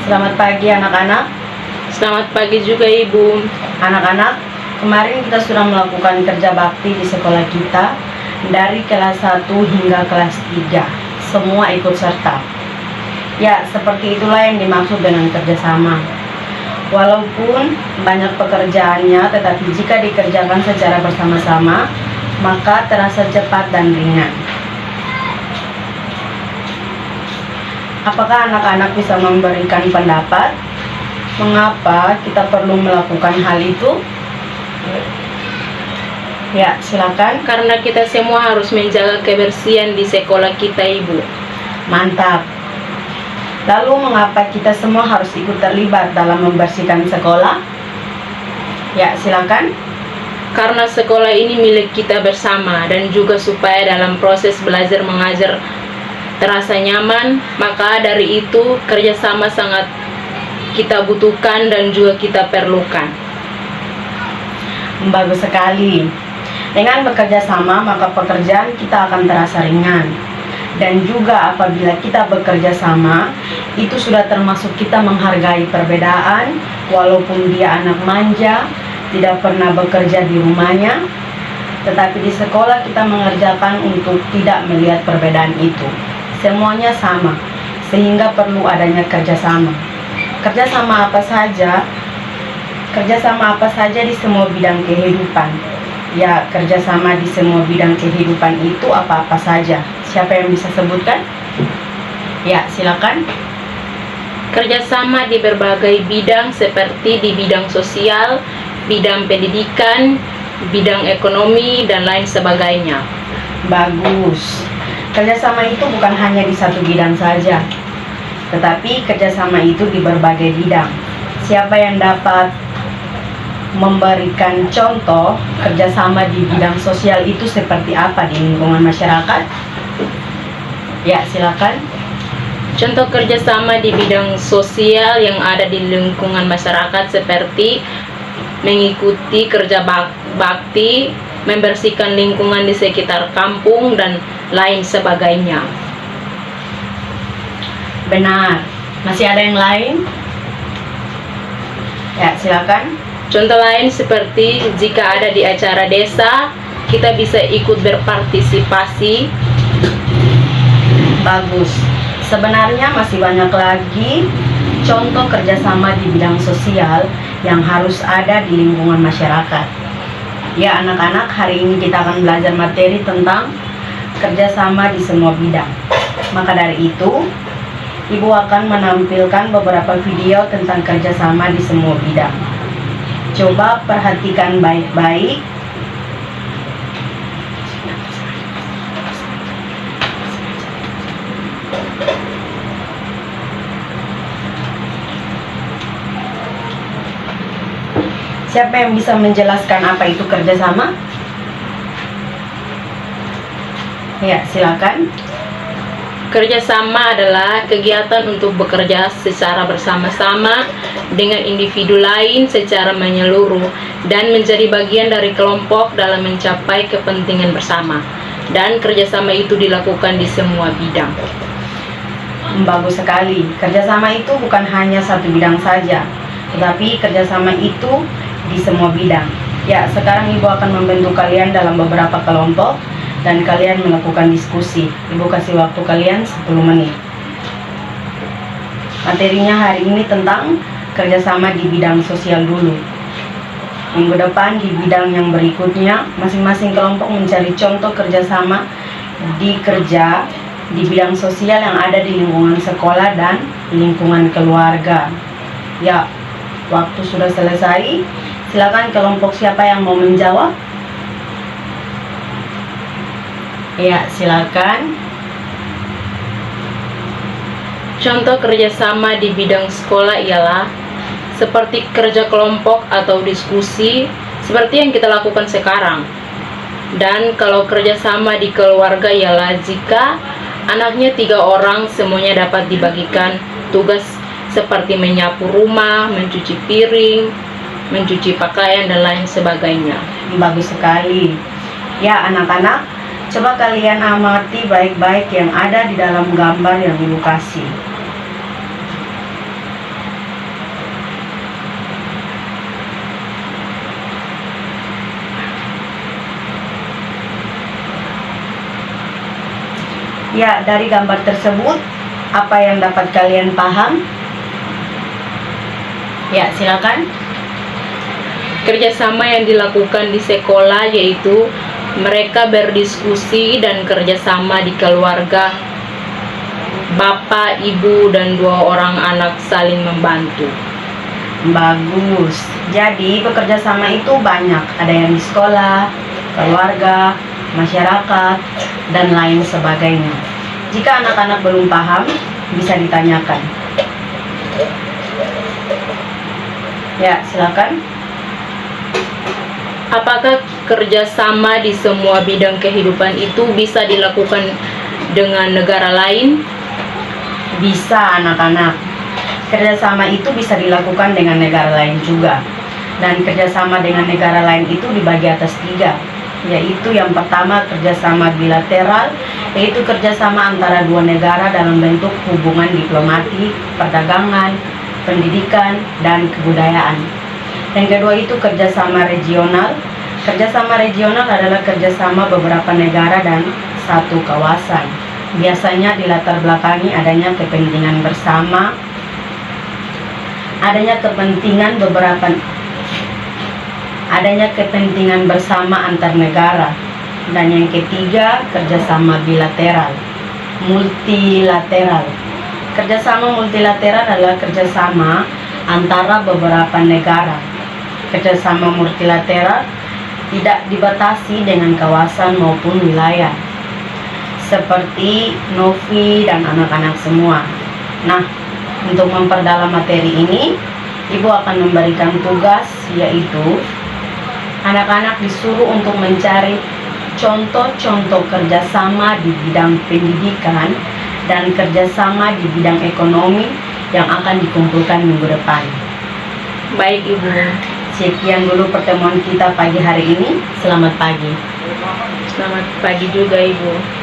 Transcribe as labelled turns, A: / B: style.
A: Selamat pagi anak-anak.
B: Selamat pagi juga Ibu.
A: Anak-anak, kemarin kita sudah melakukan kerja bakti di sekolah kita dari kelas 1 hingga kelas 3. Semua ikut serta. Ya, seperti itulah yang dimaksud dengan kerjasama. Walaupun banyak pekerjaannya, tetapi jika dikerjakan secara bersama-sama, maka terasa cepat dan ringan. Apakah anak-anak bisa memberikan pendapat mengapa kita perlu melakukan hal itu? Ya, silakan.
B: Karena kita semua harus menjaga kebersihan di sekolah kita, Ibu.
A: Mantap. Lalu mengapa kita semua harus ikut terlibat dalam membersihkan sekolah? Ya, silakan.
B: Karena sekolah ini milik kita bersama dan juga supaya dalam proses belajar mengajar terasa nyaman, maka dari itu kerjasama sangat kita butuhkan dan juga kita perlukan.
A: Bagus sekali. Dengan bekerja sama, maka pekerjaan kita akan terasa ringan. Dan juga apabila kita bekerja sama, itu sudah termasuk kita menghargai perbedaan, walaupun dia anak manja, tidak pernah bekerja di rumahnya, tetapi di sekolah kita mengerjakan untuk tidak melihat perbedaan itu. Semuanya sama, sehingga perlu adanya kerjasama. Kerjasama apa saja? Kerjasama apa saja di semua bidang kehidupan? Ya, kerjasama di semua bidang kehidupan itu apa-apa saja. Siapa yang bisa sebutkan? Ya, silakan.
B: Kerjasama di berbagai bidang seperti di bidang sosial, bidang pendidikan, bidang ekonomi, dan lain sebagainya.
A: Bagus. Kerjasama itu bukan hanya di satu bidang saja, tetapi kerjasama itu di berbagai bidang. Siapa yang dapat memberikan contoh kerjasama di bidang sosial itu seperti apa di lingkungan masyarakat? Ya, silakan.
B: Contoh kerjasama di bidang sosial yang ada di lingkungan masyarakat seperti mengikuti kerja bakti, membersihkan lingkungan di sekitar kampung, dan lain sebagainya.
A: Benar. Masih ada yang lain? Ya, silakan.
B: Contoh lain seperti jika ada di acara desa, kita bisa ikut berpartisipasi.
A: Bagus. Sebenarnya masih banyak lagi contoh kerjasama di bidang sosial yang harus ada di lingkungan masyarakat. Ya anak-anak, hari ini kita akan belajar materi tentang kerjasama di semua bidang. Maka dari itu, Ibu akan menampilkan beberapa video tentang kerjasama di semua bidang. Coba perhatikan baik-baik. Siapa yang bisa menjelaskan apa itu kerjasama? Ya, silakan.
B: Kerjasama adalah kegiatan untuk bekerja secara bersama-sama dengan individu lain secara menyeluruh dan menjadi bagian dari kelompok dalam mencapai kepentingan bersama. Dan kerjasama itu dilakukan di semua bidang.
A: Bagus sekali. Kerjasama itu bukan hanya satu bidang saja, tetapi kerjasama itu di semua bidang. Ya, sekarang Ibu akan membentuk kalian dalam beberapa kelompok dan kalian melakukan diskusi. Ibu kasih waktu kalian 10 menit. Materinya hari ini tentang kerjasama di bidang sosial dulu. Minggu depan di bidang yang berikutnya, masing-masing kelompok mencari contoh kerjasama di bidang sosial yang ada di lingkungan sekolah dan lingkungan keluarga. Ya, waktu sudah selesai. Silakan kelompok siapa yang mau menjawab? Ya, silakan.
B: Contoh kerjasama di bidang sekolah ialah seperti kerja kelompok atau diskusi seperti yang kita lakukan sekarang. Dan kalau kerjasama di keluarga ialah jika anaknya 3 orang semuanya dapat dibagikan tugas seperti menyapu rumah, mencuci piring, mencuci pakaian, dan lain sebagainya.
A: Bagus sekali. Ya anak-anak, coba kalian amati baik-baik yang ada di dalam gambar yang Ibu kasih. Ya, dari gambar tersebut, apa yang dapat kalian paham? Ya, silakan.
B: Kerjasama yang dilakukan di sekolah yaitu mereka berdiskusi dan kerjasama di keluarga. Bapak, ibu, dan 2 orang anak saling membantu.
A: Bagus. Jadi bekerja sama itu banyak. Ada yang di sekolah, keluarga, masyarakat, dan lain sebagainya. Jika anak-anak belum paham, bisa ditanyakan. Ya, silakan.
B: Apakah kerjasama di semua bidang kehidupan itu bisa dilakukan dengan negara lain?
A: Bisa, anak-anak. Kerjasama itu bisa dilakukan dengan negara lain juga. Dan kerjasama dengan negara lain itu dibagi atas 3, yaitu yang pertama kerjasama bilateral, yaitu kerjasama antara 2 negara dalam bentuk hubungan diplomatik, perdagangan, pendidikan, dan kebudayaan. Yang kedua itu kerjasama regional. Kerjasama regional adalah kerjasama beberapa negara dan satu kawasan. Biasanya dilatar belakangi adanya kepentingan bersama, adanya kepentingan bersama antar negara. Dan yang ketiga, kerjasama bilateral, multilateral. Kerjasama multilateral adalah kerjasama antara beberapa negara. Kerjasama multilateral tidak dibatasi dengan kawasan maupun wilayah, seperti Novi dan anak-anak semua. Nah, untuk memperdalam materi ini, Ibu akan memberikan tugas, yaitu anak-anak disuruh untuk mencari contoh-contoh kerjasama di bidang pendidikan dan kerjasama di bidang ekonomi yang akan dikumpulkan minggu depan.
B: Baik, Ibu.
A: Sekian dulu pertemuan kita pagi hari ini. Selamat pagi.
B: Selamat pagi juga, Ibu.